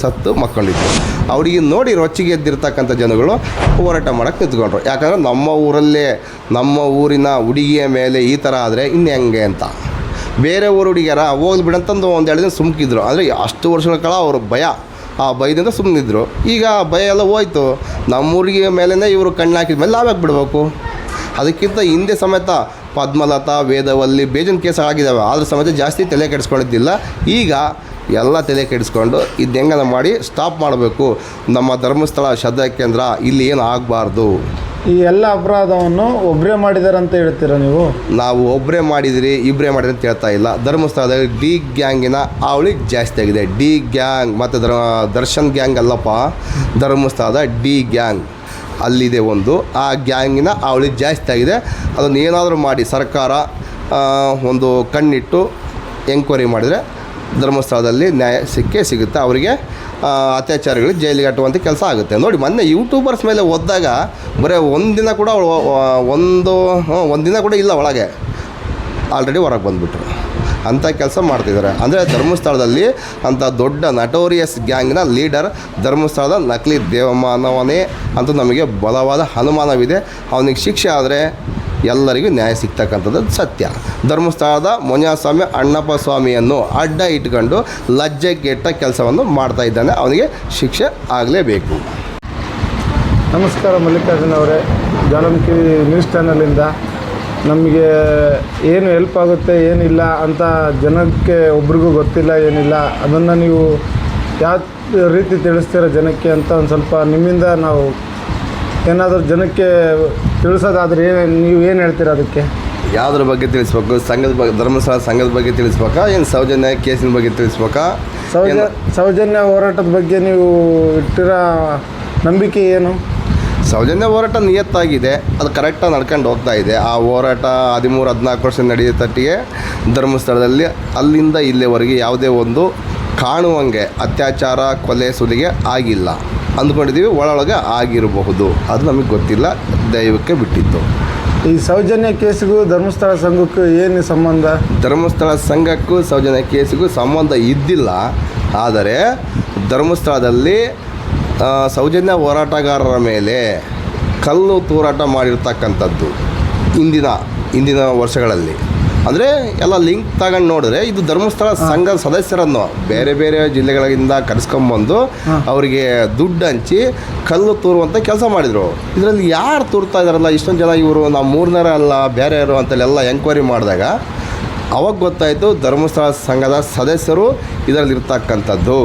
ಸತ್ತು ಮಕ್ಕಳಿದ್ರು. ಅವರಿಗೆ ನೋಡಿ ರೊಚ್ಚಿಗೆ ಎದ್ದಿರ್ತಕ್ಕಂಥ ಜನಗಳು ಹೋರಾಟ ಮಾಡೋಕ್ಕೆ ನಿಂತ್ಕೊಂಡ್ರು. ಯಾಕಂದರೆ ನಮ್ಮ ಊರಲ್ಲೇ ನಮ್ಮ ಊರಿನ ಹುಡುಗಿಯ ಮೇಲೆ ಈ ಥರ ಆದರೆ ಇನ್ನು ಹೆಂಗೆ ಅಂತ. ಬೇರೆ ಊರು ಹುಡುಗಿಯರ ಹೋಗ್ಲಿ ಬಿಡಂತಂದು ಒಂದು 2 ದಿನ ಸುಮ್ಕಿದ್ರು. ಅಂದರೆ ಅಷ್ಟು ವರ್ಷಗಳ ಕಾಲ ಅವರು ಭಯ, ಆ ಭಯದಿಂದ ಸುಮ್ಮನಿದ್ರು. ಈಗ ಭಯ ಎಲ್ಲ ಹೋಯ್ತು. ನಮ್ಮೂರಿಗೆ ಮೇಲೇ ಇವರು ಕಣ್ಣು ಹಾಕಿದ ಮೇಲೆ ನಾವ್ಯಾಕೆ ಬಿಡಬೇಕು? ಅದಕ್ಕಿಂತ ಹಿಂದೆ ಸಮೇತ ಪದ್ಮಲತಾ, ವೇದವಲ್ಲಿ ಬೇಜನ್ ಕೇಸ್ ಆಗಿದ್ದಾವೆ. ಆದರೂ ಸಮೇತ ಜಾಸ್ತಿ ತಲೆ ಕೆಡಿಸ್ಕೊಂಡಿದ್ದಿಲ್ಲ. ಈಗ ಎಲ್ಲ ತಲೆ ಕೆಡಿಸ್ಕೊಂಡು ಇದು ಹೆಂಗನ ಮಾಡಿ ಸ್ಟಾಪ್ ಮಾಡಬೇಕು. ನಮ್ಮ ಧರ್ಮಸ್ಥಳ ಶ್ರದ್ಧಾ ಕೇಂದ್ರ ಇಲ್ಲಿ ಏನು ಆಗಬಾರ್ದು. ಈ ಎಲ್ಲ ಅಪರಾಧವನ್ನು ಒಬ್ಬರೇ ಮಾಡಿದ್ದಾರೆ ಅಂತ ಹೇಳ್ತೀರಾ ನೀವು? ನಾವು ಒಬ್ಬರೇ ಮಾಡಿದಿರಿ, ಇಬ್ಬರೇ ಮಾಡಿದ್ರಿ ಅಂತ ಹೇಳ್ತಾ ಇಲ್ಲ. ಧರ್ಮಸ್ಥಳದಲ್ಲಿ ಡಿ ಗ್ಯಾಂಗಿನ ಅವಳಿ ಜಾಸ್ತಿ ಆಗಿದೆ. ಡಿ ಗ್ಯಾಂಗ್ ಮತ್ತು ದರ್ಶನ್ ಗ್ಯಾಂಗ್ ಅಲ್ಲಪ್ಪ, ಧರ್ಮಸ್ಥಳದ ಡಿ ಗ್ಯಾಂಗ್ ಅಲ್ಲಿದೆ ಒಂದು. ಆ ಗ್ಯಾಂಗಿನ ಅವಳಿ ಜಾಸ್ತಿ ಆಗಿದೆ. ಅದನ್ನು ಏನಾದರೂ ಮಾಡಿ ಸರ್ಕಾರ ಒಂದು ಕಣ್ಣಿಟ್ಟು ಎಂಕ್ವೈರಿ ಮಾಡಿದರೆ ಧರ್ಮಸ್ಥಳದಲ್ಲಿ ನ್ಯಾಯ ಸಿಗುತ್ತೆ. ಅವರಿಗೆ ಅತ್ಯಾಚಾರಿಗಳು ಜೈಲಿಗೆ ಕಟ್ಟುವಂಥ ಕೆಲಸ ಆಗುತ್ತೆ. ನೋಡಿ, ಮೊನ್ನೆ ಯೂಟ್ಯೂಬರ್ಸ್ ಮೇಲೆ ಓದಿದಾಗ ಬರೀ ಒಂದಿನ ಕೂಡ ಇಲ್ಲ ಒಳಗೆ, ಆಲ್ರೆಡಿ ಹೊರಗೆ ಬಂದುಬಿಟ್ರು. ಅಂಥ ಕೆಲಸ ಮಾಡ್ತಿದ್ದಾರೆ. ಅಂದರೆ ಧರ್ಮಸ್ಥಳದಲ್ಲಿ ಅಂಥ ದೊಡ್ಡ ನಟೋರಿಯಸ್ ಗ್ಯಾಂಗ್ನ ಲೀಡರ್ ಧರ್ಮಸ್ಥಳದ ನಕಲಿ ದೇವಮಾನವನೇ ಅಂತ ನಮಗೆ ಬಲವಾದ ಅನುಮಾನವಿದೆ. ಅವನಿಗೆ ಶಿಕ್ಷೆ ಆದರೆ ಎಲ್ಲರಿಗೂ ನ್ಯಾಯ ಸಿಗ್ತಕ್ಕಂಥದ್ದು ಸತ್ಯ. ಧರ್ಮಸ್ಥಳದ ಮೊನ್ಯಾಸ್ವಾಮಿ ಅಣ್ಣಪ್ಪ ಸ್ವಾಮಿಯನ್ನು ಅಡ್ಡ ಇಟ್ಕೊಂಡು ಲಜ್ಜೆಗೆಟ್ಟ ಕೆಲಸವನ್ನು ಮಾಡ್ತಾ ಇದ್ದಾನೆ. ಅವನಿಗೆ ಶಿಕ್ಷೆ ಆಗಲೇಬೇಕು. ನಮಸ್ಕಾರ ಮಲ್ಲಿಕಾರ್ಜುನ್ ಅವರೇ, ಜ್ವಾಲಾಮುಖಿ ನ್ಯೂಸ್ ಚಾನಲಿಂದ ನಮಗೆ ಏನು ಹೆಲ್ಪ್ ಆಗುತ್ತೆ ಏನಿಲ್ಲ ಅಂತ ಜನಕ್ಕೆ ಒಬ್ರಿಗೂ ಗೊತ್ತಿಲ್ಲ, ಏನಿಲ್ಲ. ಅದನ್ನು ನೀವು ಯಾವ ರೀತಿ ತಿಳಿಸ್ತೀರ ಜನಕ್ಕೆ ಅಂತ ಒಂದು ಸ್ವಲ್ಪ ನಿಮ್ಮಿಂದ ನಾವು ಏನಾದರೂ ಜನಕ್ಕೆ ತಿಳಿಸೋದಾದ್ರೆ ನೀವು ಏನು ಹೇಳ್ತೀರಾ ಅದಕ್ಕೆ? ಯಾವುದ್ರ ಬಗ್ಗೆ ತಿಳಿಸ್ಬೇಕು? ಸಂಘದ ಬಗ್ಗೆ, ಧರ್ಮಸ್ಥಳ ಸಂಘದ ಬಗ್ಗೆ ತಿಳಿಸ್ಬೇಕಾ, ಏನು ಸೌಜನ್ಯ ಕೇಸಿನ ಬಗ್ಗೆ ತಿಳಿಸ್ಬೇಕಾ? ಸೌಜನ್ಯ ಹೋರಾಟದ ಬಗ್ಗೆ ನೀವು ಇಟ್ಟಿರೋ ನಂಬಿಕೆ ಏನು? ಸೌಜನ್ಯ ಹೋರಾಟ ನಿಯತ್ತಾಗಿದೆ, ಅದು ಕರೆಕ್ಟಾಗಿ ನಡ್ಕೊಂಡು ಹೋಗ್ತಾ ಇದೆ. ಆ ಹೋರಾಟ 13-14 ವರ್ಷ ನಡೆಯುತ್ತಟ್ಟಿಗೆ ಧರ್ಮಸ್ಥಳದಲ್ಲಿ ಅಲ್ಲಿಂದ ಇಲ್ಲಿವರೆಗೆ ಯಾವುದೇ ಒಂದು ಕಾಣುವಂಗೆ ಅತ್ಯಾಚಾರ, ಕೊಲೆ, ಸುಲಿಗೆ ಆಗಿಲ್ಲ. ಅಂದ್ಕೊಂಡಿದ್ದೀವಿ ಒಳಗೆ ಆಗಿರಬಹುದು, ಅದು ನಮಗೆ ಗೊತ್ತಿಲ್ಲ, ದೈವಕ್ಕೆ ಬಿಟ್ಟಿತ್ತು. ಈ ಸೌಜನ್ಯ ಕೇಸಿಗೂ ಧರ್ಮಸ್ಥಳ ಸಂಘಕ್ಕೂ ಏನು ಸಂಬಂಧ? ಧರ್ಮಸ್ಥಳ ಸಂಘಕ್ಕೂ ಸೌಜನ್ಯ ಕೇಸಿಗೂ ಸಂಬಂಧ ಇದ್ದಿಲ್ಲ. ಆದರೆ ಧರ್ಮಸ್ಥಳದಲ್ಲಿ ಸೌಜನ್ಯ ಹೋರಾಟಗಾರರ ಮೇಲೆ ಕಲ್ಲು ತೂರಾಟ ಮಾಡಿರ್ತಕ್ಕಂಥದ್ದು ಇಂದಿನ ವರ್ಷಗಳಲ್ಲಿ. ಅಂದರೆ ಎಲ್ಲ ಲಿಂಕ್ ತಗೊಂಡು ನೋಡಿದ್ರೆ ಇದು ಧರ್ಮಸ್ಥಳ ಸಂಘದ ಸದಸ್ಯರನ್ನು ಬೇರೆ ಬೇರೆ ಜಿಲ್ಲೆಗಳಿಂದ ಕರೆಸ್ಕೊಂಬಂದು ಅವರಿಗೆ ದುಡ್ಡು ಹಂಚಿ ಕಲ್ಲು ತೂರುವಂಥ ಕೆಲಸ ಮಾಡಿದರು. ಇದರಲ್ಲಿ ಯಾರು ತೂರ್ತಾ ಇದ್ದಾರಲ್ಲ, ಇಷ್ಟೊಂದು ಜನ ಇವರು ನಮ್ಮ ಮೂರನೇರ ಅಲ್ಲ ಬೇರೆಯವರು ಅಂತಲೆಲ್ಲ ಎಂಕ್ವೈರಿ ಮಾಡಿದಾಗ ಅವಾಗ ಗೊತ್ತಾಯಿತು ಧರ್ಮಸ್ಥಳ ಸಂಘದ ಸದಸ್ಯರು ಇದರಲ್ಲಿರ್ತಕ್ಕಂಥದ್ದು.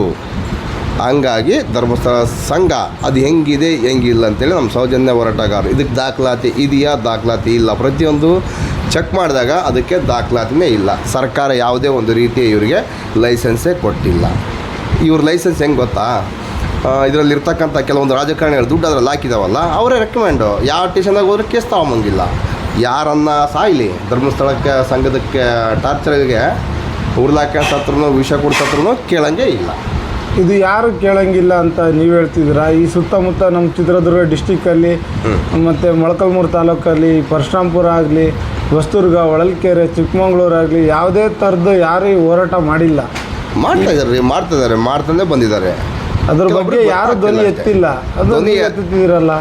ಹಂಗಾಗಿ ಧರ್ಮಸ್ಥಳ ಸಂಘ ಅದು ಹೆಂಗಿಲ್ಲ ಅಂತೇಳಿ ನಮ್ಮ ಸೌಜನ್ಯ ಹೋರಾಟಗಾರರು ಇದಕ್ಕೆ ದಾಖಲಾತಿ ಇದೆಯಾ, ದಾಖಲಾತಿ ಇಲ್ಲ, ಪ್ರತಿಯೊಂದು ಚೆಕ್ ಮಾಡಿದಾಗ ಅದಕ್ಕೆ ದಾಖಲಾತಿನೇ ಇಲ್ಲ. ಸರ್ಕಾರ ಯಾವುದೇ ಒಂದು ರೀತಿಯ ಇವರಿಗೆ ಲೈಸೆನ್ಸೇ ಕೊಟ್ಟಿಲ್ಲ. ಇವ್ರ ಲೈಸೆನ್ಸ್ ಹೆಂಗೆ ಗೊತ್ತಾ? ಇದರಲ್ಲಿರ್ತಕ್ಕಂಥ ಕೆಲವೊಂದು ರಾಜಕಾರಣಿಗಳು ದುಡ್ಡು ಅದ್ರಲ್ಲಿ ಹಾಕಿದಾವಲ್ಲ, ಅವರೇ ರೆಕಮೆಂಡು. ಯಾವ ಸ್ಟೇಷನ್ದಾಗ ಹೋದ್ರೆ ಕೇಸ್ ತಗೊಂಬಂಗಿಲ್ಲ. ಯಾರನ್ನ ಸಾಯ್ಲಿ, ಧರ್ಮಸ್ಥಳಕ್ಕೆ ಸಂಘದಕ್ಕೆ ಟಾರ್ಚರ್ಗೆ ಉರ್ಲಾಕ ಸತ್ರೂ ವಿಷ ಕೊಡ್ಸತ್ರೂ ಕೇಳಂಗೆ ಇಲ್ಲ. ಇದು ಯಾರು ಕೇಳಂಗಿಲ್ಲ ಅಂತ ನೀವು ಹೇಳ್ತಿದ್ದೀರಾ? ಈ ಸುತ್ತಮುತ್ತ ನಮ್ಮ ಚಿತ್ರದುರ್ಗ ಡಿಸ್ಟಿಕ್ಕಲ್ಲಿ ಮತ್ತು ಮೊಳಕಾಲ್ಮೂರು ತಾಲೂಕಲ್ಲಿ ಪರಶುರಾಂಪುರ ಆಗಲಿ, ಹೊಸದುರ್ಗ, ಹೊಳಲ್ಕೆರೆ, ಚಿಕ್ಕಮಂಗ್ಳೂರು ಆಗಲಿ ಯಾವುದೇ ಥರದ್ದು ಯಾರು ಹೋರಾಟ ಮಾಡಿಲ್ಲ. ಮಾಡ್ತಿದ್ದಾರೆ ಮಾಡ್ತಂದೇ ಬಂದಿದ್ದಾರೆ. ಅದ್ರ ಬಗ್ಗೆ ಯಾರು ಧ್ವನಿ ಎತ್ತಿಲ್ಲ. ಧ್ವನಿ ಎತ್ತಿದ್ದೀರಲ್ಲ?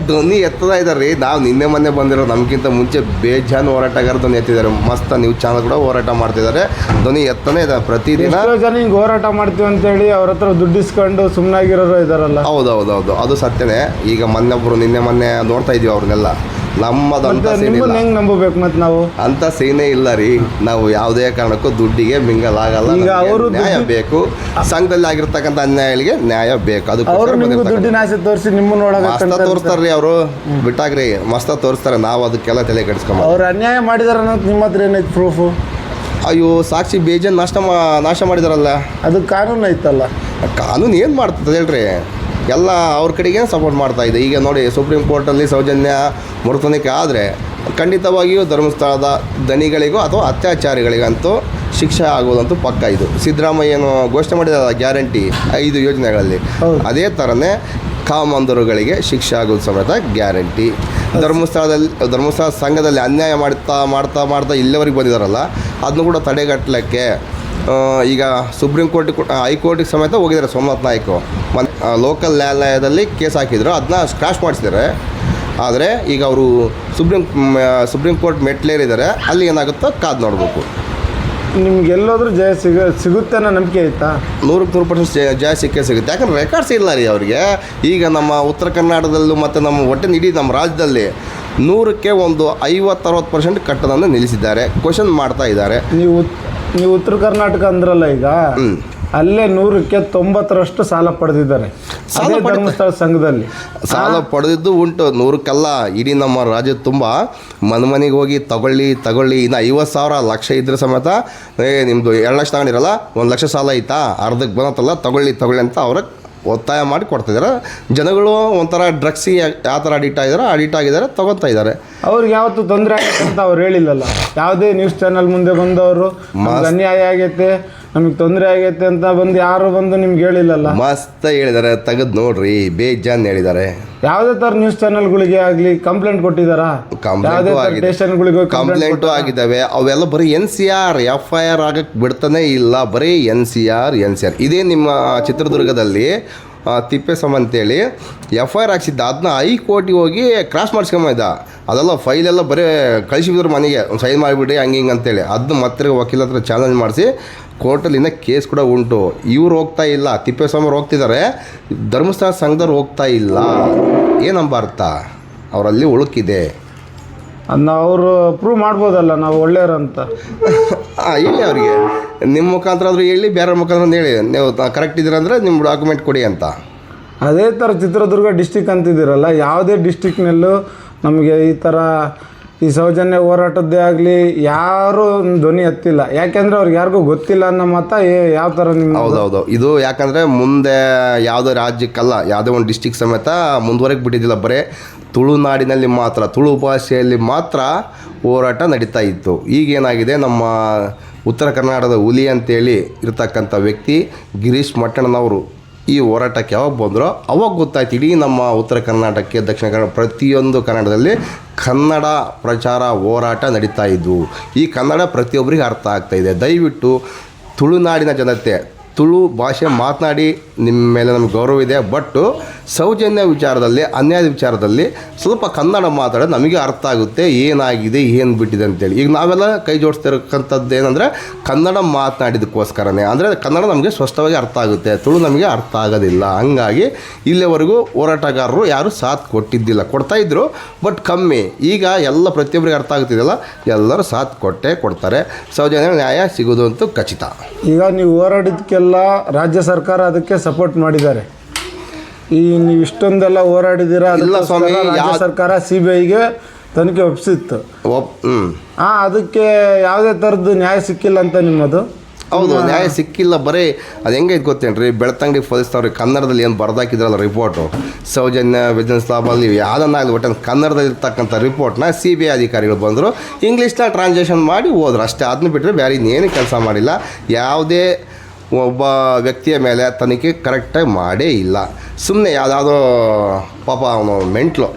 ಧ್ವನಿ ಎತ್ತದ ಇದ್ದಾರೆ ರೀ. ನಾವು ನಿನ್ನೆ ಮೊನ್ನೆ ಬಂದಿರೋ ನಮಗಿಂತ ಮುಂಚೆ ಬೇಜಾನ್ ಹೋರಾಟಗಾರ ಧ್ವನಿ ಎತ್ತಿದ್ದಾರೆ. ಮಸ್ತ್ ನ್ಯೂಸ್ ಚಾನಲ್ ಕೂಡ ಹೋರಾಟ ಮಾಡ್ತಿದ್ದಾರೆ. ಧ್ವನಿ ಎತ್ತನೇ ಇದೆ ಪ್ರತಿದಿನ. ಎಷ್ಟೋ ಜನ ಹಿಂಗೆ ಹೋರಾಟ ಮಾಡ್ತೀವಿ ಅಂತೇಳಿ ಅವ್ರ ಹತ್ರ ದುಡ್ಡಿಸ್ಕೊಂಡು ಸುಮ್ಮನಾಗಿರೋರು ಇದ್ದಾರಲ್ಲ. ಹೌದು, ಅದು ಸತ್ಯನೇ. ಈಗ ನಿನ್ನೆ ಮೊನ್ನೆ ನೋಡ್ತಾ ಇದೀವಿ ಅವ್ರನ್ನೆಲ್ಲ. ನಮ್ಮದಂತ ಹೆಂಗೆ ನಂಬಬೇಕು? ಮತ್ತು ನಾವು ಅಂತ ಸೀನೇ ಇಲ್ಲ ರೀ. ನಾವು ಯಾವುದೇ ಕಾರಣಕ್ಕೂ ದುಡ್ಡಿಗೆ ಮಿಂಗಲ್ ಆಗಲ್ಲ. ಈಗ ಅವರು ನ್ಯಾಯ ಬೇಕು, ಸಂಘದಲ್ಲಿ ಆಗಿರ್ತಕ್ಕಂಥ ಅನ್ಯಾಯಗಳಿಗೆ ನ್ಯಾಯ ಬೇಕು. ಅದು ದುಡ್ಡಿನ ಆಸೆ ತೋರಿಸಿ ನಿಮ್ಮನ್ನ ತೋರಿಸ್ತಾರ್ರಿ ಅವರು. ಬಿಟ್ಟಾಗ್ರಿ ಮಸ್ತ ತೋರಿಸ್ತಾರೆ. ನಾವು ಅದಕ್ಕೆಲ್ಲ ತಲೆ ಕೆಡಿಸ್ಕೊಂಬ. ಅವ್ರು ಅನ್ಯಾಯ ಮಾಡಿದಾರ ಅನ್ನೋದು ನಿಮ್ಮ ಹತ್ರ ಏನೈತೆ ಪ್ರೂಫು? ಅಯ್ಯೋ, ಸಾಕ್ಷಿ ಬೇಜನ್ ನಾಶ ಮಾಡಿದಾರಲ್ಲ. ಅದು ಕಾನೂನು ಐತಲ್ಲ. ಕಾನೂನು ಏನು ಮಾಡ್ತದೆ ಹೇಳ್ರಿ? ಎಲ್ಲ ಅವ್ರ ಕಡೆಗೆ ಸಪೋರ್ಟ್ ಮಾಡ್ತಾ ಇದೆ. ಈಗ ನೋಡಿ, ಸುಪ್ರೀಂ ಕೋರ್ಟಲ್ಲಿ ಸೌಜನ್ಯ ಮರುತನಿಕೆ ಆದರೆ ಖಂಡಿತವಾಗಿಯೂ ಧರ್ಮಸ್ಥಳದ ದಣಿಗಳಿಗೂ ಅಥವಾ ಅತ್ಯಾಚಾರಿಗಳಿಗಂತೂ ಶಿಕ್ಷೆ ಆಗೋದಂತೂ ಪಕ್ಕ. ಇದು ಸಿದ್ದರಾಮಯ್ಯ ಏನು ಘೋಷಣೆ ಮಾಡಿದ ಗ್ಯಾರಂಟಿ 5 ಯೋಜನೆಗಳಲ್ಲಿ, ಅದೇ ಥರನೇ ಕಾಮಂದರುಗಳಿಗೆ ಶಿಕ್ಷೆ ಆಗೋದು ಸಮೇತ ಗ್ಯಾರಂಟಿ. ಧರ್ಮಸ್ಥಳ ಸಂಘದಲ್ಲಿ ಅನ್ಯಾಯ ಮಾಡ್ತಾ ಇಲ್ಲಿವರೆಗೆ ಬಂದಿದ್ದಾರಲ್ಲ, ಅದನ್ನು ಕೂಡ ತಡೆಗಟ್ಟಲಿಕ್ಕೆ ಈಗ ಸುಪ್ರೀಂ ಕೋರ್ಟಿಗೆ ಹೈಕೋರ್ಟಿಗೆ ಸಮೇತ ಹೋಗಿದ್ದಾರೆ ಸೋಮನಾಥ್ ನಾಯ್ಕು. ಲೋಕಲ್ ನ್ಯಾಯಾಲಯದಲ್ಲಿ ಕೇಸ್ ಹಾಕಿದ್ರು, ಅದನ್ನ ಸ್ಕ್ರಾಶ್ ಮಾಡಿಸಿದ್ದಾರೆ. ಆದರೆ ಈಗ ಅವರು ಸುಪ್ರೀಂ ಕೋರ್ಟ್ ಮೆಟ್ಲೇರಿದ್ದಾರೆ, ಅಲ್ಲಿ ಏನಾಗುತ್ತೋ ಕಾದು ನೋಡಬೇಕು. ನಿಮ್ಗೆ ಎಲ್ಲೋದ್ರೂ ಜಯ ಸಿಗುತ್ತೆ ಅನ್ನೋ ನಂಬಿಕೆ ಐತಾ? 100% ಜಯ ಸಿಗುತ್ತೆ. ಯಾಕಂದ್ರೆ ರೆಕಾರ್ಡ್ಸ್ ಇಲ್ಲ ರೀ ಅವರಿಗೆ. ಈಗ ನಮ್ಮ ಉತ್ತರ ಕನ್ನಡದಲ್ಲೂ ಮತ್ತು ನಮ್ಮ ಒಟ್ಟಿನ ಇಡೀ ನಮ್ಮ ರಾಜ್ಯದಲ್ಲಿ 100ಕ್ಕೆ ಒಂದು 50-60% ಕಟ್ಟಡವನ್ನು ನಿಲ್ಲಿಸಿದ್ದಾರೆ, ಕ್ವಶನ್ ಮಾಡ್ತಾ ಇದ್ದಾರೆ. ನೀವು ಉತ್ತರ ಕರ್ನಾಟಕ ಅಂದ್ರಲ್ಲ, ಈಗ ಅಲ್ಲೇ 100ಕ್ಕೆ 90ರಷ್ಟು ಸಾಲ ಪಡೆದಿದ್ದಾರೆ ಧರ್ಮಸ್ಥಳ ಸಂಘದಲ್ಲಿ. ಸಾಲ ಪಡೆದಿದ್ದು ಉಂಟು, 100ಕ್ಕಲ್ಲ. ಇಡೀ ನಮ್ಮ ರಾಜ್ಯದ ತುಂಬ ಮನೆಗೆ ಹೋಗಿ ತಗೊಳ್ಳಿ ಇನ್ನು 50,000 ಲಕ್ಷ ಇದ್ರೆ ಸಮೇತ ನಿಮ್ಮದು 2 ಲಕ್ಷ ತಗೊಂಡಿರಲ್ಲ, 1 ಲಕ್ಷ ಸಾಲ ಐತಾ, ಅರ್ಧಕ್ಕೆ ಬಂತಲ್ಲ, ತಗೊಳ್ಳಿ ಅಂತ ಅವ್ರಿಗೆ ಒತ್ತಾಯ ಮಾಡಿ ಕೊಡ್ತಿದ್ದಾರೆ. ಜನಗಳು ಒಂಥರ ಡ್ರಗ್ಸಿಗೆ ಯಾವ ಥರ ಅಡಿಕ್ಟ್ ಆಗಿದ್ದಾರೆ, ತೊಗೊತಾ ಇದ್ದಾರೆ. ಅವ್ರಿಗೆ ಯಾವತ್ತೂ ತೊಂದರೆ ಆಗತ್ತೆ ಅಂತ ಅವ್ರು ಹೇಳಿಲ್ಲಲ್ಲ. ಯಾವುದೇ ನ್ಯೂಸ್ ಚಾನಲ್ ಮುಂದೆ ಬಂದವರು ಅನ್ಯಾಯ ಆಗೈತೆ, ನಮಗೆ ತೊಂದರೆ ಆಗೈತೆ ಅಂತ ಯಾರು ಬಂದು ನಿಮ್ಗೆ ಹೇಳಿಲ್ಲಲ್ಲ. ಮಸ್ತ್ ಹೇಳಿದ್ದಾರೆ, ತೆಗೆದು ನೋಡ್ರಿ, ಬೇಜಾನ್ ಹೇಳಿದ್ದಾರೆ. ಯಾವುದೇ ಥರ ನ್ಯೂಸ್ ಚಾನಲ್ಗಳಿಗೆ ಆಗಲಿ ಕಂಪ್ಲೇಂಟ್ ಕೊಟ್ಟಿದ್ದಾರಾ? ಕಂಪ್ಲೇಂಟು ಆಗಿದ್ದಾವೆ. ಅವೆಲ್ಲ ಬರೀ NCR FIR ಆಗಕ್ಕೆ ಬಿಡ್ತಾನೆ ಇಲ್ಲ, ಬರೀ NCR. ಇದೇ ನಿಮ್ಮ ಚಿತ್ರದುರ್ಗದಲ್ಲಿ ತಿಪ್ಪೇಸ್ವಾಮಿ ಅಂತೇಳಿ FIR ಹಾಕ್ಸಿದ್ದ, ಅದನ್ನ ಹೈಕೋರ್ಟಿಗೆ ಹೋಗಿ ಕ್ರಾಸ್ ಮಾಡಿಸ್ಕೊಂಬ. ಅದೆಲ್ಲ ಫೈಲೆಲ್ಲ ಬರೀ ಕಳಿಸಿಬಿದ್ರು ಮನೆಗೆ, ಸೈನ್ ಮಾಡಿಬಿಡಿ ಹಿಂಗೆ ಅಂತೇಳಿ. ಅದನ್ನ ಮತ್ತೆ ವಕೀಲ ಹತ್ರ ಚಾಲೆಂಜ್ ಮಾಡಿಸಿ ಕೋರ್ಟಲ್ಲಿ ಇನ್ನೂ ಕೇಸ್ ಕೂಡ ಉಂಟು. ಇವ್ರು ಹೋಗ್ತಾ ಇಲ್ಲ, ತಿಪ್ಪೇಸ್ವಾಮಿ ಅವ್ರು ಹೋಗ್ತಿದ್ದಾರೆ, ಧರ್ಮಸ್ಥಳ ಸಂಘದವ್ರು ಹೋಗ್ತಾ ಇಲ್ಲ. ಏನಂಬ ಅರ್ಥ? ಅವರಲ್ಲಿ ಉಳುಕಿದೆ. ಅದನ್ನ ಅವರು ಪ್ರೂವ್ ಮಾಡ್ಬೋದಲ್ಲ ನಾವು ಒಳ್ಳೆಯವ್ರಂತ. ಹೇಳಿ ಅವರಿಗೆ, ನಿಮ್ಮ ಮುಖಾಂತರ ಆದರೂ ಹೇಳಿ, ಬೇರೆ ಮುಖಾಂತರ ಹೇಳಿ, ನೀವು ಕರೆಕ್ಟ್ ಇದ್ದೀರಂದರೆ ನಿಮ್ಮ ಡಾಕ್ಯುಮೆಂಟ್ ಕೊಡಿ ಅಂತ. ಅದೇ ಥರ ಚಿತ್ರದುರ್ಗ ಡಿಸ್ಟಿಕ್ ಅಂತಿದ್ದೀರಲ್ಲ, ಯಾವುದೇ ಡಿಸ್ಟಿಕ್ನಲ್ಲೂ ನಮಗೆ ಈ ಥರ ಈ ಸೌಜನ್ಯ ಹೋರಾಟದ್ದೇ ಆಗಲಿ ಯಾರೂ ಧ್ವನಿ ಎತ್ತಿಲ್ಲ. ಯಾಕೆಂದರೆ ಅವ್ರಿಗೆ ಯಾರಿಗೂ ಗೊತ್ತಿಲ್ಲ ಅನ್ನೋ ಮಾತಾ ಯಾವ ಥರ ನಿಮ್ಮ? ಹೌದೌದು, ಇದು ಯಾಕಂದರೆ ಮುಂದೆ ಯಾವುದೋ ರಾಜ್ಯಕ್ಕಲ್ಲ, ಯಾವುದೇ ಒಂದು ಡಿಸ್ಟಿಕ್ ಸಮೇತ ಮುಂದುವರೆಗೆ ಬಿಟ್ಟಿದ್ದಿಲ್ಲ. ಬರೀ ತುಳುನಾಡಿನಲ್ಲಿ ಮಾತ್ರ, ತುಳು ಭಾಷೆಯಲ್ಲಿ ಮಾತ್ರ ಹೋರಾಟ ನಡೀತಾ ಇತ್ತು. ಈಗೇನಾಗಿದೆ, ನಮ್ಮ ಉತ್ತರ ಕರ್ನಾಟಕದ ಹುಲಿ ಅಂತೇಳಿ ಇರ್ತಕ್ಕಂಥ ವ್ಯಕ್ತಿ ಗಿರೀಶ್ ಮಟ್ಟಣ್ಣನವರು ಈ ಹೋರಾಟಕ್ಕೆ ಯಾವಾಗ ಬಂದರೋ ಅವಾಗ ಗೊತ್ತಾಯ್ತು, ಇಡೀ ನಮ್ಮ ಉತ್ತರ ಕರ್ನಾಟಕಕ್ಕೆ, ದಕ್ಷಿಣ ಕನ್ನಡ, ಪ್ರತಿಯೊಂದು ಕನ್ನಡದಲ್ಲಿ ಕನ್ನಡ ಪ್ರಚಾರ ಹೋರಾಟ ನಡೀತಾ ಇದ್ವು. ಈ ಕನ್ನಡ ಪ್ರತಿಯೊಬ್ಬರಿಗೆ ಅರ್ಥ ಆಗ್ತಾಯಿದೆ. ದಯವಿಟ್ಟು ತುಳುನಾಡಿನ ಜನತೆ, ತುಳು ಭಾಷೆ ಮಾತನಾಡಿ, ನಿಮ್ಮ ಮೇಲೆ ನಮಗೆ ಗೌರವ ಇದೆ. ಬಟ್ಟು ಸೌಜನ್ಯ ವಿಚಾರದಲ್ಲಿ, ಅನ್ಯಾಯದ ವಿಚಾರದಲ್ಲಿ ಸ್ವಲ್ಪ ಕನ್ನಡ ಮಾತಾಡೋದು ನಮಗೆ ಅರ್ಥ ಆಗುತ್ತೆ, ಏನಾಗಿದೆ ಏನು ಬಿಟ್ಟಿದೆ ಅಂತೇಳಿ. ಈಗ ನಾವೆಲ್ಲ ಕೈ ಜೋಡಿಸ್ತಿರಕ್ಕಂಥದ್ದು ಏನಂದರೆ ಕನ್ನಡ ಮಾತನಾಡಿದಕ್ಕೋಸ್ಕರನೇ. ಅಂದರೆ ಕನ್ನಡ ನಮಗೆ ಸ್ಪಷ್ಟವಾಗಿ ಅರ್ಥ ಆಗುತ್ತೆ, ತುಳು ನಮಗೆ ಅರ್ಥ ಆಗೋದಿಲ್ಲ. ಹಂಗಾಗಿ ಇಲ್ಲಿವರೆಗೂ ಹೋರಾಟಗಾರರು ಯಾರೂ ಸಾಥ್ ಕೊಟ್ಟಿದ್ದಿಲ್ಲ, ಕೊಡ್ತಾಯಿದ್ರು ಬಟ್ ಕಮ್ಮಿ. ಈಗ ಎಲ್ಲ ಪ್ರತಿಯೊಬ್ಬರಿಗೆ ಅರ್ಥ ಆಗುತ್ತಿದೆಯಲ್ಲ, ಎಲ್ಲರೂ ಸಾಥ್ ಕೊಡ್ತಾರೆ. ಸೌಜನ್ಯ ನ್ಯಾಯ ಸಿಗೋದು ಅಂತೂ ಖಚಿತ. ಈಗ ನೀವು ಹೋರಾಡಿದ್ದಕ್ಕೆಲ್ಲ ರಾಜ್ಯ ಸರ್ಕಾರ ಅದಕ್ಕೆ ಸಪೋರ್ಟ್ ಮಾಡಿದ್ದಾರೆ. ಈ ನೀವು ಇಷ್ಟೊಂದೆಲ್ಲ ಹೋರಾಡಿದ್ದೀರಾ, ಇಲ್ಲ ಸ್ವಾಮಿ, ರಾಜ್ಯ ಸರ್ಕಾರ CBIಗೆ ತನಿಖೆ ಒಪ್ಪಿಸಿತ್ತು. ಅದಕ್ಕೆ ಯಾವುದೇ ಥರದ್ದು ನ್ಯಾಯ ಸಿಕ್ಕಿಲ್ಲ ಅಂತ ನಿಮ್ಮದು? ಹೌದು, ನ್ಯಾಯ ಸಿಕ್ಕಿಲ್ಲ. ಬರೀ ಅದು ಹೆಂಗೆ ಗೊತ್ತೇನ್ರಿ, ಬೆಳ್ತಂಗಡಿ ಪೊಲೀಸ್ನವ್ರಿಗೆ ಕನ್ನಡದಲ್ಲಿ ಏನು ಬರ್ದಾಕಿದ್ರಲ್ಲ ರಿಪೋರ್ಟು, ಸೌಜನ್ಯ ವಿಜಿಲೆನ್ಸ್ ಲಾಬಲ್ಲಿ ಯಾವುದನ್ನಾಗಲಿ ಒಟ್ಟು ಕನ್ನಡದಲ್ಲಿ ಇರ್ತಕ್ಕಂಥ ರಿಪೋರ್ಟ್ನ CBI ಅಧಿಕಾರಿಗಳು ಬಂದರು, ಇಂಗ್ಲೀಷ್ನ ಟ್ರಾನ್ಸ್ಲೇಷನ್ ಮಾಡಿ ಹೋದ್ರು ಅಷ್ಟೇ. ಅದನ್ನ ಬಿಟ್ಟರೆ ಬೇರೆ ಇನ್ನೇನು ಕೆಲಸ ಮಾಡಿಲ್ಲ. ಯಾವುದೇ ಒಬ್ಬ ವ್ಯಕ್ತಿಯ ಮೇಲೆ ತನಿಖೆ ಕರೆಕ್ಟಾಗಿ ಮಾಡೇ ಇಲ್ಲ. ಸುಮ್ಮನೆ ಯಾವುದಾದ್ರೂ ಪಾಪ ಅವನು ಮೆಂಟ್ಲೋ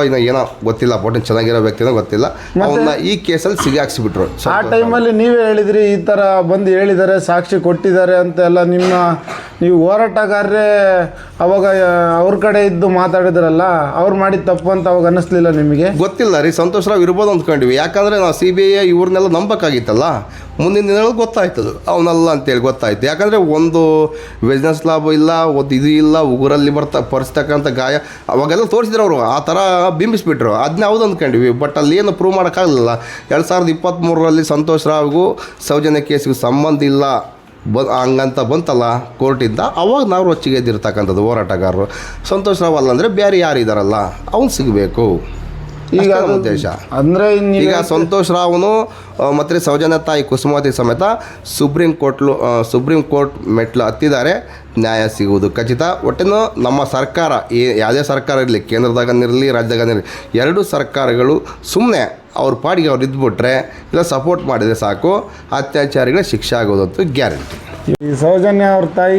ಇನ್ನು ಏನೋ ಗೊತ್ತಿಲ್ಲ, ಒಟ್ಟು ಚೆನ್ನಾಗಿರೋ ವ್ಯಕ್ತಿನೋ ಗೊತ್ತಿಲ್ಲ, ಅವನ್ನ ಈ ಕೇಸಲ್ಲಿ ಸಿಗಾಕ್ಸಿಬಿಟ್ರು. ಆ ಟೈಮಲ್ಲಿ ನೀವೇ ಹೇಳಿದ್ರಿ, ಈ ಥರ ಬಂದು ಹೇಳಿದ್ದಾರೆ, ಸಾಕ್ಷಿ ಕೊಟ್ಟಿದ್ದಾರೆ ಅಂತೆಲ್ಲ. ನೀವು ಹೋರಾಟಗಾರರೇ ಅವಾಗ ಅವ್ರ ಕಡೆ ಇದ್ದು ಮಾತಾಡಿದ್ರಲ್ಲ, ಅವ್ರು ಮಾಡಿದ ತಪ್ಪು ಅಂತ ಅವಾಗ ಅನ್ನಿಸ್ಲಿಲ್ಲ ನಿಮಗೆ? ಗೊತ್ತಿಲ್ಲ ರೀ, ಸಂತೋಷ್ ರಾವ್ ಇರ್ಬೋದು ಅಂದ್ಕೊಂಡ್ವಿ. ಯಾಕಂದರೆ ನಾವು CBI ಇವ್ರನ್ನೆಲ್ಲ ನಂಬಕ್ಕಾಗಿತ್ತಲ್ಲ. ಮುಂದಿನ ದಿನಗಳು ಗೊತ್ತಾಯ್ತದು ಅವನಲ್ಲ ಅಂತೇಳಿ ಗೊತ್ತಾಯ್ತು. ಯಾಕಂದರೆ ಒಂದು ಬಿಸ್ನೆಸ್ ಲಾಭ ಇಲ್ಲ, ಒಂದು ಇದು ಇಲ್ಲ, ಉಗುರಲ್ಲಿ ಪರಿಸ್ತಕ್ಕಂಥ ಗಾಯ ಅವಾಗೆಲ್ಲ ತೋರಿಸಿದ್ರು ಅವರು, ಆ ಥರ ಬಿಂಬಿಸ್ಬಿಟ್ರು. ಅದನ್ನ ಹೌದು ಅಂದ್ಕೊಂಡ್ವಿ. ಬಟ್ ಅಲ್ಲಿ ಏನು ಪ್ರೂವ್ ಮಾಡೋಕ್ಕಾಗಲಿಲ್ಲ. 2023ರಲ್ಲಿ ಸಂತೋಷ್ ರಾವ್ಗೂ ಸೌಜನ್ಯ ಕೇಸಿಗೂ ಸಂಬಂಧ ಇಲ್ಲ ಹಂಗಂತ ಬಂತಲ್ಲ ಕೋರ್ಟಿಂದ, ಅವಾಗ ನಾವು ರೊಚ್ಚಿಗೆ ಎದ್ದಿರ್ತಕ್ಕಂಥದ್ದು ಹೋರಾಟಗಾರರು. ಸಂತೋಷ್ ರಾವ್ ಅಲ್ಲಂದರೆ ಬೇರೆ ಯಾರಿದ್ದಾರಲ್ಲ ಅವ್ನು ಸಿಗಬೇಕು, ಈಗ ಉದ್ದೇಶ. ಅಂದರೆ ಈಗ ಸಂತೋಷ್ ರಾವ್ನು ಮತ್ತು ಸೌಜನ್ಯ ತಾಯಿ ಕುಸುಮಾವತಿ ಸಮೇತ ಸುಪ್ರೀಂ ಕೋರ್ಟ್ ಮೆಟ್ಲು ಹತ್ತಿದ್ದಾರೆ. ನ್ಯಾಯ ಸಿಗುವುದು ಖಚಿತ. ಒಟ್ಟಿನ ನಮ್ಮ ಸರ್ಕಾರ, ಯಾವುದೇ ಸರ್ಕಾರ ಇರಲಿ, ಕೇಂದ್ರದಾಗನಿರಲಿ ರಾಜ್ಯದಾಗನಿರಲಿ, ಎರಡೂ ಸರ್ಕಾರಗಳು ಸುಮ್ಮನೆ ಅವ್ರ ಪಾಡಿಗೆ ಅವ್ರು ಇದ್ಬಿಟ್ರೆ, ಇಲ್ಲ ಸಪೋರ್ಟ್ ಮಾಡಿದರೆ ಸಾಕು, ಅತ್ಯಾಚಾರಿಗಳ ಶಿಕ್ಷೆ ಆಗೋದಂತೂ ಗ್ಯಾರಂಟಿ. ಈ ಸೌಜನ್ಯ ಅವ್ರ ತಾಯಿ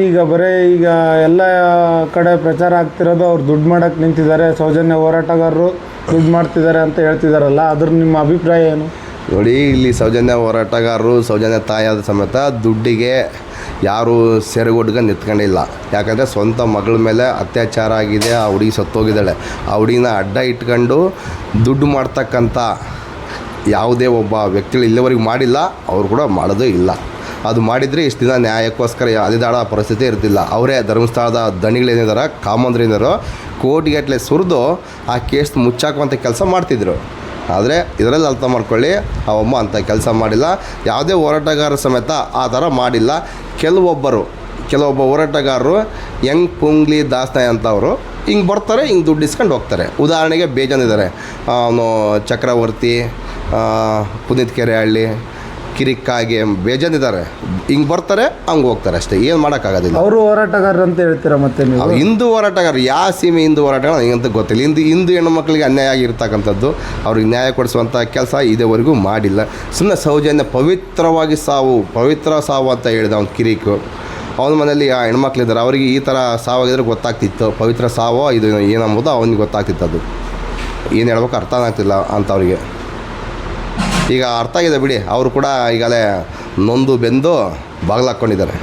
ಈಗ ಎಲ್ಲ ಕಡೆ ಪ್ರಚಾರ ಆಗ್ತಿರೋದು ಅವ್ರು ದುಡ್ಡು ಮಾಡೋಕ್ಕೆ ನಿಂತಿದ್ದಾರೆ, ಸೌಜನ್ಯ ಹೋರಾಟಗಾರರು ದುಡ್ಡು ಮಾಡ್ತಿದ್ದಾರೆ ಅಂತ ಹೇಳ್ತಿದ್ದಾರಲ್ಲ, ಅದ್ರ ನಿಮ್ಮ ಅಭಿಪ್ರಾಯ ಏನು? ನೋಡಿ, ಇಲ್ಲಿ ಸೌಜನ್ಯ ಹೋರಾಟಗಾರರು, ಸೌಜನ್ಯ ತಾಯಾದ ಸಮೇತ ದುಡ್ಡಿಗೆ ಯಾರು ಸೆರಗೊಡ್ಗ ನಿಂತ್ಕೊಂಡಿಲ್ಲ. ಯಾಕಂದರೆ ಸ್ವಂತ ಮಗಳ ಮೇಲೆ ಅತ್ಯಾಚಾರ ಆಗಿದೆ, ಆ ಹುಡುಗಿ ಸತ್ತೋಗಿದ್ದಾಳೆ. ಆ ಹುಡುಗಿನ ಅಡ್ಡ ಇಟ್ಕೊಂಡು ದುಡ್ಡು ಮಾಡ್ತಕ್ಕಂಥ ಯಾವುದೇ ಒಬ್ಬ ವ್ಯಕ್ತಿಗಳು ಇಲ್ಲಿವರೆಗೂ ಮಾಡಿಲ್ಲ, ಅವರು ಕೂಡ ಮಾಡೋದು ಇಲ್ಲ. ಅದು ಮಾಡಿದರೆ ಇಷ್ಟು ದಿನ ನ್ಯಾಯಕ್ಕೋಸ್ಕರ ಅಲಿದಾಡೋ ಪರಿಸ್ಥಿತಿ ಇರ್ತಿಲ್ಲ. ಅವರೇ ಧರ್ಮಸ್ಥಳದ ದಣಿಗಳೇನಿದಾರೋ, ಕಾಮಂದ್ರೇನಿದಾರೋ ಕೋಟಿಗಟ್ಟಲೆ ಸುರಿದು ಆ ಕೇಸ್ ಮುಚ್ಚಾಕುವಂಥ ಕೆಲಸ ಮಾಡ್ತಿದ್ರು. ಆದರೆ ಇದರಲ್ಲಿ ಅರ್ಥ ಮಾಡ್ಕೊಳ್ಳಿ, ಆ ಅಮ್ಮ ಅಂಥ ಕೆಲಸ ಮಾಡಿಲ್ಲ. ಯಾವುದೇ ಹೋರಾಟಗಾರರ ಸಮೇತ ಆ ಥರ ಮಾಡಿಲ್ಲ. ಕೆಲವೊಬ್ಬ ಹೋರಾಟಗಾರರು ಹೆಂಗೆ ಪುಂಗ್ಲಿ ದಾಸ್ತಾಯಿ ಅಂತವರು ಹಿಂಗೆ ಬರ್ತಾರೆ, ಹಿಂಗೆ ದುಡ್ಡು ಇಸ್ಕೊಂಡು ಹೋಗ್ತಾರೆ. ಉದಾಹರಣೆಗೆ ಬೇಜಾನಿದ್ದಾರೆ, ಅವನು ಚಕ್ರವರ್ತಿ, ಪುನೀತ್ ಕೆರೆಹಳ್ಳಿ, ಕಿರಿಕ್ಕಾಗೆ ಬೇಜಾನಿದ್ದಾರೆ. ಹಿಂಗೆ ಬರ್ತಾರೆ, ಹಂಗೆ ಹೋಗ್ತಾರೆ ಅಷ್ಟೇ, ಏನು ಮಾಡೋಕ್ಕಾಗೋದಿಲ್ಲ. ಅವರು ಹೋರಾಟಗಾರರು ಅಂತ ಹೇಳ್ತೀರಾ ಮತ್ತೆ ನೀವು? ಹಿಂದೂ ಹೋರಾಟಗಾರ, ಯಾವ ಸೀಮೆ ಹಿಂದೂ ಹೋರಾಟಗಾರ ನನಗಂತ ಗೊತ್ತಿಲ್ಲ. ಹಿಂದೂ ಹೆಣ್ಣು ಮಕ್ಕಳಿಗೆ ಅನ್ಯಾಯ ಆಗಿರ್ತಕ್ಕಂಥದ್ದು, ಅವ್ರಿಗೆ ನ್ಯಾಯ ಕೊಡಿಸುವಂಥ ಕೆಲಸ ಇದೇವರೆಗೂ ಮಾಡಿಲ್ಲ. ಸುಮ್ಮನೆ ಸೌಜನ್ಯ ಪವಿತ್ರ ಸಾವು ಅಂತ ಹೇಳಿದ ಅವ್ನು ಕಿರಿಕು. ಅವನ ಮನೇಲಿ ಆ ಹೆಣ್ಮಕ್ಳಿದ್ದಾರೆ, ಅವರಿಗೆ ಈ ಥರ ಸಾವಾಗಿದ್ರೆ ಗೊತ್ತಾಗ್ತಿತ್ತು. ಪವಿತ್ರ ಸಾವೋ ಇದು ಏನಂಬುದು ಅವನಿಗೆ ಗೊತ್ತಾಗ್ತಿತ್ತು. ಅದು ಏನು ಹೇಳ್ಬೇಕು ಅರ್ಥ ಆಗ್ತಿಲ್ಲ ಅಂಥವ್ರಿಗೆ. ಈಗ ಅರ್ಥ ಆಗಿದೆ ಬಿಡಿ, ಅವರು ಕೂಡ ಈಗಲೇ ನೊಂದು ಬೆಂದು ಬಾಗಿಲಾಕ್ಕೊಂಡಿದ್ದಾರೆ.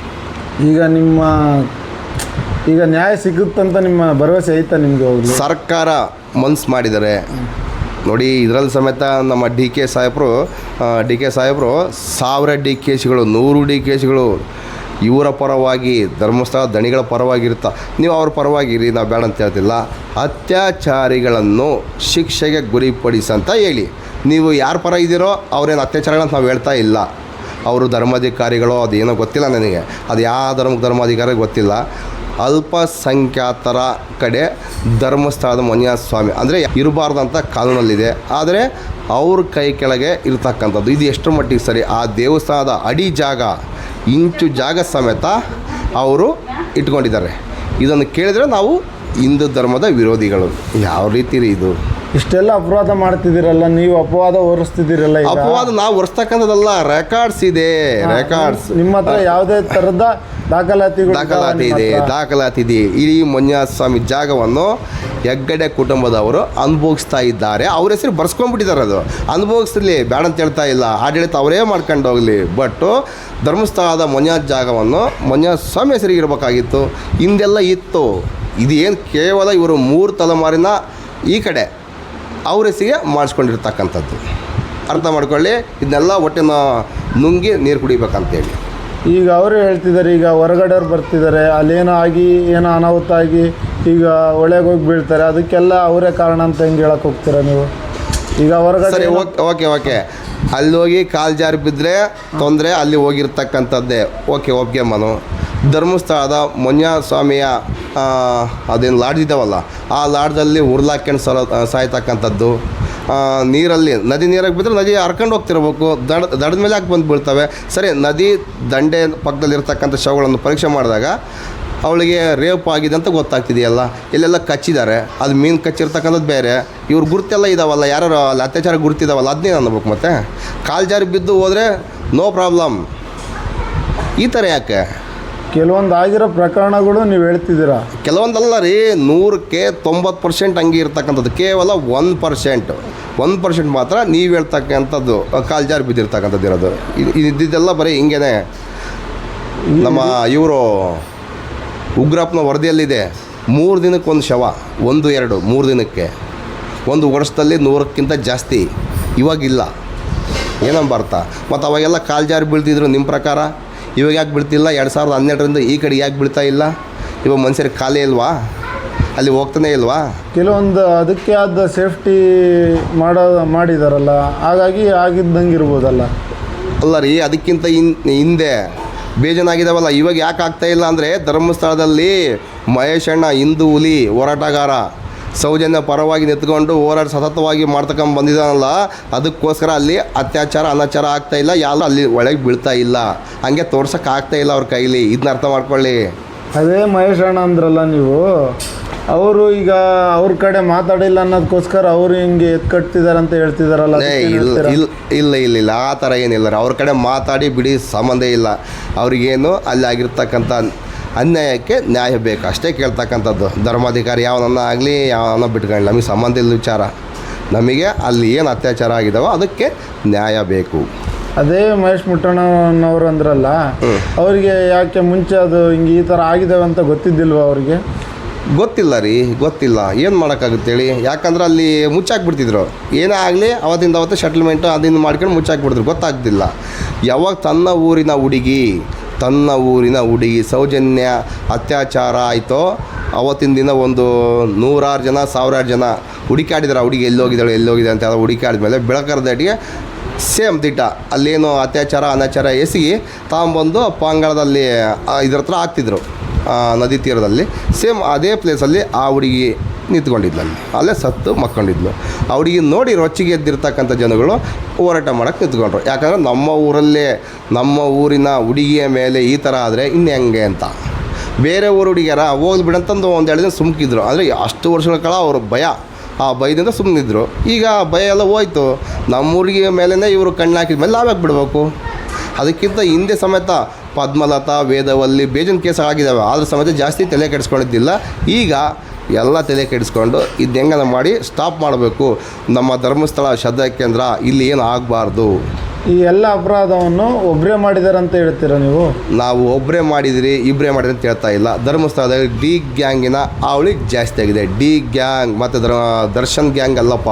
ಈಗ ನ್ಯಾಯ ಸಿಗುತ್ತಂತ ನಿಮ್ಮ ಭರವಸೆ ಐತಾ ನಿಮಗೆ? ಸರ್ಕಾರ ಮನ್ಸು ಮಾಡಿದ್ದಾರೆ ನೋಡಿ. ಇದರಲ್ಲಿ ಸಮೇತ ನಮ್ಮ ಡಿ ಕೆ ಸಾಹೇಬರು 1000 DKಶಿಗಳು, 100 DKಶಿಗಳು ಇವರ ಪರವಾಗಿ, ಧರ್ಮಸ್ಥಳ ದಣಿಗಳ ಪರವಾಗಿರುತ್ತಾ. ನೀವು ಅವ್ರ ಪರವಾಗಿರಿ, ನಾವು ಬೇಡ ಅಂತ ಹೇಳ್ತಿಲ್ಲ. ಅತ್ಯಾಚಾರಿಗಳನ್ನು ಶಿಕ್ಷೆಗೆ ಗುರಿಪಡಿಸಂತ ಹೇಳಿ. ನೀವು ಯಾರ ಪರ ಇದ್ದೀರೋ ಅವ್ರೇನು ಅತ್ಯಾಚಾರಗಳಂತ ನಾವು ಹೇಳ್ತಾ ಇಲ್ಲ. ಅವರು ಧರ್ಮಾಧಿಕಾರಿಗಳು, ಅದೇನೋ ಗೊತ್ತಿಲ್ಲ ನನಗೆ, ಅದು ಯಾವ ಧರ್ಮಾಧಿಕಾರಿ ಗೊತ್ತಿಲ್ಲ. ಅಲ್ಪಸಂಖ್ಯಾತರ ಕಡೆ ಧರ್ಮಸ್ಥಳದ ಮಂಜುನಾಥ ಸ್ವಾಮಿ ಅಂದರೆ ಇರಬಾರ್ದಂಥ ಕಾನೂನಲ್ಲಿದೆ. ಆದರೆ ಅವ್ರ ಕೈ ಕೆಳಗೆ ಇರ್ತಕ್ಕಂಥದ್ದು ಇದು ಎಷ್ಟರ ಮಟ್ಟಿಗೆ ಸರಿ? ಆ ದೇವಸ್ಥಾನದ ಅಡಿ ಜಾಗ, ಇಂಚು ಜಾಗ ಸಮೇತ ಅವರು ಇಟ್ಕೊಂಡಿದ್ದಾರೆ. ಇದನ್ನು ಕೇಳಿದರೆ ನಾವು ಹಿಂದೂ ಧರ್ಮದ ವಿರೋಧಿಗಳು. ಯಾವ ರೀತಿ ರೀ ಇದು? ಇಷ್ಟೆಲ್ಲ ಅಪರಾಧ ಮಾಡ್ತಿದ್ದೀರಲ್ಲ, ನೀವು ಅಪವಾದ ಹೊರಿಸ್ತಿದ್ದೀರಲ್ಲ. ಅಪವಾದ ನಾವು ಹೊರಿಸ್ತಕ್ಕಂಥದ್ದಲ್ಲ, ರೆಕಾರ್ಡ್ಸ್ ಇದೆ. ರೆಕಾರ್ಡ್ಸ್ ನಿಮ್ಮ ಹತ್ರ ಯಾವುದೇ ಥರದ ದಾಖಲಾತಿ ಇದೆ. ಇಡೀ ಮಂಜುನಾಥ ಸ್ವಾಮಿ ಜಾಗವನ್ನು ಹೆಗ್ಗಡೆ ಕುಟುಂಬದವರು ಅನುಭವಿಸ್ತಾ ಇದ್ದಾರೆ. ಅವ್ರ ಹೆಸರು ಬರ್ಸ್ಕೊಂಡ್ಬಿಟ್ಟಿದ್ದಾರೆ. ಅದು ಅನುಭವಿಸ್ಲಿ, ಬೇಡ ಅಂತ ಹೇಳ್ತಾ ಇಲ್ಲ, ಆಡಳಿತ ಅವರೇ ಮಾಡ್ಕೊಂಡು ಹೋಗಲಿ. ಬಟ್ಟು ಧರ್ಮಸ್ಥಳದ ಮಂಜುನಾಥ ಜಾಗವನ್ನು ಮಂಜುನಾಥ ಸ್ವಾಮಿ ಹೆಸರಿಗೆ ಇರಬೇಕಾಗಿತ್ತು. ಹಿಂದೆಲ್ಲ ಇತ್ತು. ಇದು ಏನು ಕೇವಲ ಇವರು 3 ತಲೆಮಾರಿನ ಈ ಕಡೆ ಅವ್ರ ಹೆಸರಿಗೆ ಮಾಡಿಸ್ಕೊಂಡಿರ್ತಕ್ಕಂಥದ್ದು. ಅರ್ಥ ಮಾಡ್ಕೊಳ್ಳಿ. ಇದನ್ನೆಲ್ಲ ಹೊಟ್ಟೆನ ನುಂಗಿ ನೀರು ಕುಡಿಬೇಕಂತೇಳಿ. ಈಗ ಅವರು ಹೇಳ್ತಿದ್ದಾರೆ, ಈಗ ಹೊರಗಡೆಯವ್ರು ಬರ್ತಿದ್ದಾರೆ, ಅಲ್ಲೇನೋ ಆಗಿ ಏನೋ ಅನಾಹುತ ಆಗಿ ಈಗ ಒಳಗೆ ಹೋಗಿ ಬೀಳ್ತಾರೆ, ಅದಕ್ಕೆಲ್ಲ ಅವರೇ ಕಾರಣ ಅಂತ ಹೆಂಗೆ ಹೇಳಕ್ಕೆ ಹೋಗ್ತೀರಾ ನೀವು? ಈಗ ಹೊರಗಡೆ ಸರಿ, ಓಕೆ ಅಲ್ಲಿ ಹೋಗಿ ಕಾಲು ಜಾರಿ ಬಿದ್ದರೆ ತೊಂದರೆ, ಅಲ್ಲಿ ಹೋಗಿರ್ತಕ್ಕಂಥದ್ದೇ ಓಕೆ ಮನು. ಧರ್ಮಸ್ಥಳದ ಮಂಜುನಾಥ ಸ್ವಾಮಿಯ ಅದೇನು ಲಾಡ್ಜ್ ಇದ್ದಾವಲ್ಲ, ಆ ಲಾಡ್ಜಲ್ಲಿ ಉರ್ಲಾಕ್ಕೊಂಡು ಸಾಯ್ತಕ್ಕಂಥದ್ದು. ನೀರಲ್ಲಿ ನದಿ ನೀರಾಗಿ ಬಿದ್ದರೆ ನದಿ ಹರ್ಕೊಂಡು ಹೋಗ್ತಿರ್ಬೇಕು, ದಡದ ಮೇಲೆ ಹಾಕಿ ಬಂದು ಬೀಳ್ತವೆ. ಸರಿ, ನದಿ ದಂಡೆ ಪಕ್ಕದಲ್ಲಿರ್ತಕ್ಕಂಥ ಶವಗಳನ್ನು ಪರೀಕ್ಷೆ ಮಾಡಿದಾಗ ಅವಳಿಗೆ ರೇಪ್ ಆಗಿದೆ ಅಂತ ಗೊತ್ತಾಗ್ತಿದೆಯಲ್ಲ. ಇಲ್ಲೆಲ್ಲ ಕಚ್ಚಿದ್ದಾರೆ, ಅದು ಮೀನು ಕಚ್ಚಿರ್ತಕ್ಕಂಥದ್ದು ಬೇರೆ. ಇವ್ರ ಗುರುತೆಲ್ಲ ಇದಾವಲ್ಲ, ಯಾರು ಅಲ್ಲಿ ಅತ್ಯಾಚಾರ ಗುರುತಿದಾವಲ್ಲ, ಅದನ್ನೇ ಅನ್ಬೇಕು. ಮತ್ತು ಕಾಲು ಜಾರಿ ಬಿದ್ದು ಹೋದರೆ ನೋ ಪ್ರಾಬ್ಲಮ್. ಈ ಥರ ಯಾಕೆ? ಕೆಲವೊಂದು ಆಗಿರೋ ಪ್ರಕರಣಗಳು ನೀವು ಹೇಳ್ತಿದ್ದೀರಾ. ಕೆಲವೊಂದಲ್ಲ ರೀ, 100ಕ್ಕೆ 90% ಹಂಗೆ ಇರ್ತಕ್ಕಂಥದ್ದು. ಕೇವಲ 1% ಮಾತ್ರ ನೀವು ಹೇಳ್ತಕ್ಕಂಥದ್ದು ಕಾಲು ಜಾರಿ ಬಿದ್ದಿರ್ತಕ್ಕಂಥದ್ದು ಇರೋದು. ಇದ್ದಿದ್ದೆಲ್ಲ ಬರೀ ಹಿಂಗೇನೆ. ನಮ್ಮ ಇವರು ಉಗ್ರಪ್ಪನ ವರದಿಯಲ್ಲಿದೆ, 3 ದಿನಕ್ಕೆ ಒಂದು ಶವ, 3 ದಿನಕ್ಕೆ ಒಂದು ವರ್ಷದಲ್ಲಿ 100ಕ್ಕಿಂತ ಜಾಸ್ತಿ. ಇವಾಗಿಲ್ಲ, ಏನಂಬ ಅರ್ಥ? ಮತ್ತು ಅವಾಗೆಲ್ಲ ಕಾಲು ಜಾರಿ ಬೀಳ್ತಿದ್ರು ನಿಮ್ಮ ಪ್ರಕಾರ. ಇವಾಗ ಯಾಕೆ ಬೀಳ್ತಿಲ್ಲ? 2012ರಿಂದ ಈ ಕಡೆ ಯಾಕೆ ಬೀಳ್ತಾ ಇಲ್ಲ? ಇವಾಗ ಮನುಷ್ಯರಿಗೆ ಖಾಲಿ ಇಲ್ವಾ? ಅಲ್ಲಿ ಹೋಗ್ತಾನೆ ಇಲ್ವಾ? ಕೆಲವೊಂದು ಅದಕ್ಕೆ ಆದ ಸೇಫ್ಟಿ ಮಾಡಿದಾರಲ್ಲ, ಹಾಗಾಗಿ ಆಗಿದ್ದಂಗೆ ಇರ್ಬೋದಲ್ಲ. ಅಲ್ಲ ರೀ, ಅದಕ್ಕಿಂತ ಹಿಂದೆ ಬೇಜಾನಾಗಿದ್ದಾವಲ್ಲ. ಇವಾಗ ಯಾಕೆ ಆಗ್ತಾಯಿಲ್ಲ ಅಂದರೆ, ಧರ್ಮಸ್ಥಳದಲ್ಲಿ ಮಹೇಶಣ್ಣ ಹಿಂದೂ ಹುಲಿ ಹೋರಾಟಗಾರ ಸೌಜನ್ಯ ಪರವಾಗಿ ನಿಂತ್ಕೊಂಡು ಹೋರಾಟ ಸತತವಾಗಿ ಮಾಡ್ತಕೊಂಡು ಬಂದಿದ್ದಾನಲ್ಲ, ಅದಕ್ಕೋಸ್ಕರ ಅಲ್ಲಿ ಅತ್ಯಾಚಾರ ಅನಾಚಾರ ಆಗ್ತಾಯಿಲ್ಲ, ಯಾರು ಅಲ್ಲಿ ಒಳಗೆ ಬೀಳ್ತಾ ಇಲ್ಲ. ಹಂಗೆ ತೋರ್ಸೋಕ್ಕಾಗ್ತಾಯಿಲ್ಲ ಅವ್ರ ಕೈಲಿ. ಇದನ್ನ ಅರ್ಥ ಮಾಡ್ಕೊಳ್ಳಿ. ಅದೇ ಮಹೇಶಣ್ಣ ಅಂದ್ರಲ್ಲ ನೀವು, ಅವರು ಈಗ ಅವ್ರ ಕಡೆ ಮಾತಾಡಿಲ್ಲ ಅನ್ನೋದಕ್ಕೋಸ್ಕರ ಅವರು ಹಿಂಗೆ ಎತ್ಕಟ್ತಿದ್ದಾರೆ ಅಂತ ಹೇಳ್ತಿದಾರಲ್ಲ. ಇಲ್ಲ ಆ ಥರ ಏನಿಲ್ಲ. ಅವ್ರ ಕಡೆ ಮಾತಾಡಿ ಬಿಡಿ, ಸಂಬಂಧ ಇಲ್ಲ. ಅವ್ರಿಗೇನು ಅಲ್ಲಿ ಆಗಿರ್ತಕ್ಕಂಥ ಅನ್ಯಾಯಕ್ಕೆ ನ್ಯಾಯ ಬೇಕು ಅಷ್ಟೇ ಕೇಳ್ತಕ್ಕಂಥದ್ದು. ಧರ್ಮಾಧಿಕಾರಿ ಯಾವನನ್ನ ಆಗಲಿ, ಯಾವನ್ನ ಬಿಟ್ಕೊಳ್ಳಿ, ನಮಗೆ ಸಂಬಂಧ ಇಲ್ಲ ವಿಚಾರ. ನಮಗೆ ಅಲ್ಲಿ ಏನು ಅತ್ಯಾಚಾರ ಆಗಿದಾವೋ ಅದಕ್ಕೆ ನ್ಯಾಯ ಬೇಕು. ಅದೇ ಮಹೇಶ್ ಮುಟ್ಟಣ್ಣನವರು ಅಂದ್ರಲ್ಲ, ಅವರಿಗೆ ಯಾಕೆ ಮುಂಚೆ ಅದು ಹಿಂಗೆ ಈ ಥರ ಆಗಿದ್ದಾವೆ ಅಂತ ಗೊತ್ತಿದ್ದಿಲ್ವ ಅವರಿಗೆ? ಗೊತ್ತಿಲ್ಲ ರೀ, ಗೊತ್ತಿಲ್ಲ. ಏನು ಮಾಡೋಕ್ಕಾಗುತ್ತೆ ಹೇಳಿ? ಯಾಕಂದ್ರೆ ಅಲ್ಲಿ ಮುಚ್ಚಾಕ್ಬಿಡ್ತಿದ್ರು. ಏನೇ ಆಗಲಿ ಅವತ್ತಿಂದ ಅವತ್ತು ಸೆಟಲ್ಮೆಂಟು ಅದನ್ನು ಮಾಡ್ಕೊಂಡು ಮುಚ್ಚಾಕ್ಬಿಡ್ತಿದ್ರು, ಗೊತ್ತಾಗ್ತಿಲ್ಲ. ಯಾವಾಗ ತನ್ನ ಊರಿನ ಹುಡುಗಿ ಸೌಜನ್ಯ ಅತ್ಯಾಚಾರ ಆಯಿತೋ ಅವತ್ತಿನ ದಿನ ಒಂದು 100 ಜನ 1000 ಜನ ಹುಡುಕಾಡಿದ್ರು. ಆ ಹುಡುಗಿ ಎಲ್ಲೋಗಿದೆ ಅಂತ ಹುಡುಕಾಡಿದ್ಮೇಲೆ ಬೆಳಕರದಟ್ಟಿಗೆ ಸೇಮ್ ದಿಟ್ಟ ಅಲ್ಲೇನು ಅತ್ಯಾಚಾರ ಅನಾಚಾರ ಎಸಗಿ ತಗೊಂಬಂದು ಪಾಂಗಳದಲ್ಲಿ ಇದ್ರ ಹತ್ರ ಹಾಕ್ತಿದ್ರು, ನದಿ ತೀರದಲ್ಲಿ. ಸೇಮ್ ಅದೇ ಪ್ಲೇಸಲ್ಲಿ ಆ ಹುಡುಗಿ ನಿಂತ್ಕೊಂಡಿದ್ಲಲ್ಲಿ, ಅಲ್ಲೇ ಸತ್ತು ಮಕ್ಕೊಂಡಿದ್ಲು. ಆ ಹುಡುಗಿ ನೋಡಿ ರೊಚ್ಚಿಗೆ ಎದ್ದಿರ್ತಕ್ಕಂಥ ಜನಗಳು ಹೋರಾಟ ಮಾಡೋಕ್ಕೆ ನಿಂತ್ಕೊಂಡ್ರು. ಯಾಕಂದರೆ ನಮ್ಮ ಊರಿನ ಹುಡುಗಿಯ ಮೇಲೆ ಈ ಥರ ಆದರೆ ಇನ್ನು ಹೆಂಗೆ ಅಂತ. ಬೇರೆ ಊರು ಹುಡುಗಿಯರ ಹೋಗ್ಲಿ ಬಿಡಂತಂದು ಒಂದು 2 ದಿನ ಸುಮ್ಕಿದ್ರು. ಅಂದರೆ ಅಷ್ಟು ವರ್ಷಗಳ ಕಾಲ ಅವರು ಆ ಭಯದಿಂದ ಸುಮ್ಮನಿದ್ರು. ಈಗ ಆ ಭಯ ಎಲ್ಲ ಹೋಯ್ತು. ನಮ್ಮೂರಿಗೆ ಮೇಲೇ ಇವರು ಕಣ್ಣು ಹಾಕಿದ ಮೇಲೆ ನಾವ್ಯಾಕೆ ಬಿಡಬೇಕು? ಅದಕ್ಕಿಂತ ಹಿಂದೆ ಸಮೇತ ಪದ್ಮಲತಾ, ವೇದವಲ್ಲಿ ಬೇಜನ್ ಕೇಸ್ ಆಗಿದ್ದಾವೆ. ಆದರೂ ಸಮೇತ ಜಾಸ್ತಿ ತಲೆ ಕೆಡಿಸ್ಕೊಂಡಿದ್ದಿಲ್ಲ. ಈಗ ಎಲ್ಲ ತಲೆ ಕೆಡಿಸ್ಕೊಂಡು ಇದು ಹೆಂಗನ ಮಾಡಿ ಸ್ಟಾಪ್ ಮಾಡಬೇಕು. ನಮ್ಮ ಧರ್ಮಸ್ಥಳ ಶ್ರದ್ಧಾ ಕೇಂದ್ರ ಇಲ್ಲಿ ಏನು ಆಗಬಾರ್ದು. ಈ ಎಲ್ಲ ಅಪರಾಧವನ್ನು ಒಬ್ಬರೇ ಮಾಡಿದ್ದಾರೆ ಅಂತ ಹೇಳ್ತೀರಾ ನೀವು? ನಾವು ಒಬ್ಬರೇ ಮಾಡಿದಿರಿ ಇಬ್ಬರೇ ಮಾಡಿದ್ರಿ ಅಂತ ಹೇಳ್ತಾ ಇಲ್ಲ. ಧರ್ಮಸ್ಥಳದಲ್ಲಿ ಡಿ ಗ್ಯಾಂಗಿನ ಅವಳಿ ಜಾಸ್ತಿ ಆಗಿದೆ. ಡಿ ಗ್ಯಾಂಗ್ ಮತ್ತು ದರ್ಶನ್ ಗ್ಯಾಂಗ್ ಅಲ್ಲಪ್ಪ,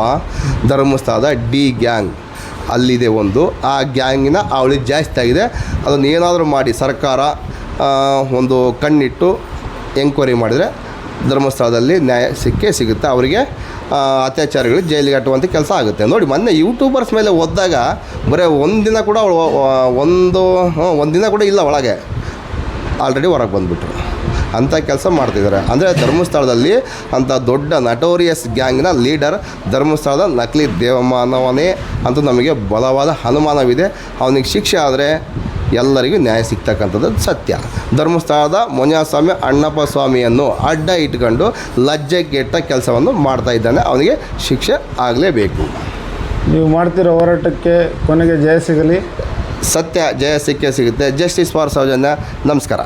ಧರ್ಮಸ್ಥಳದ ಡಿ ಗ್ಯಾಂಗ್ ಅಲ್ಲಿದೆ ಒಂದು. ಆ ಗ್ಯಾಂಗಿನ ಅವಳಿ ಜಾಸ್ತಿ ಆಗಿದೆ. ಅದನ್ನು ಏನಾದರೂ ಮಾಡಿ ಸರ್ಕಾರ ಒಂದು ಕಣ್ಣಿಟ್ಟು ಎಂಕ್ವೈರಿ ಮಾಡಿದರೆ ಧರ್ಮಸ್ಥಳದಲ್ಲಿ ನ್ಯಾಯ ಸಿಗುತ್ತೆ. ಅವರಿಗೆ ಅತ್ಯಾಚಾರಿಗಳು ಜೈಲಿಗೆ ಕಟ್ಟುವಂಥ ಕೆಲಸ ಆಗುತ್ತೆ. ನೋಡಿ, ಮೊನ್ನೆ ಯೂಟ್ಯೂಬರ್ಸ್ ಮೇಲೆ ಓದಿದಾಗ ಬರೀ ಒಂದು ದಿನ ಕೂಡ ಇಲ್ಲ ಒಳಗೆ, ಆಲ್ರೆಡಿ ಹೊರಗೆ ಬಂದುಬಿಟ್ರು. ಅಂಥ ಕೆಲಸ ಮಾಡ್ತಿದ್ದಾರೆ. ಅಂದರೆ ಧರ್ಮಸ್ಥಳದಲ್ಲಿ ಅಂಥ ದೊಡ್ಡ ನಟೋರಿಯಸ್ ಗ್ಯಾಂಗ್ನ ಲೀಡರ್ ಧರ್ಮಸ್ಥಳದ ನಕಲಿ ದೇವಮಾನವನೇ ಅಂತ ನಮಗೆ ಬಲವಾದ ಅನುಮಾನವಿದೆ. ಅವನಿಗೆ ಶಿಕ್ಷೆ ಆದರೆ ಎಲ್ಲರಿಗೂ ನ್ಯಾಯ ಸಿಗ್ತಕ್ಕಂಥದ್ದು ಸತ್ಯ. ಧರ್ಮಸ್ಥಳದ ಮೊಂಜಸ್ವಾಮಿ ಅಣ್ಣಪ್ಪ ಸ್ವಾಮಿಯನ್ನು ಅಡ್ಡ ಇಟ್ಕೊಂಡು ಲಜ್ಜೆಗೆಟ್ಟ ಕೆಲಸವನ್ನು ಮಾಡ್ತಾ ಇದ್ದಾನೆ. ಅವನಿಗೆ ಶಿಕ್ಷೆ ಆಗಲೇಬೇಕು. ನೀವು ಮಾಡ್ತಿರೋ ಹೋರಾಟಕ್ಕೆ ಕೊನೆಗೆ ಜಯ ಸಿಗಲಿ. ಸತ್ಯ ಜಯ ಸಿಕ್ಕೇ ಸಿಗುತ್ತೆ. Justice for Sowjanya. ನಮಸ್ಕಾರ.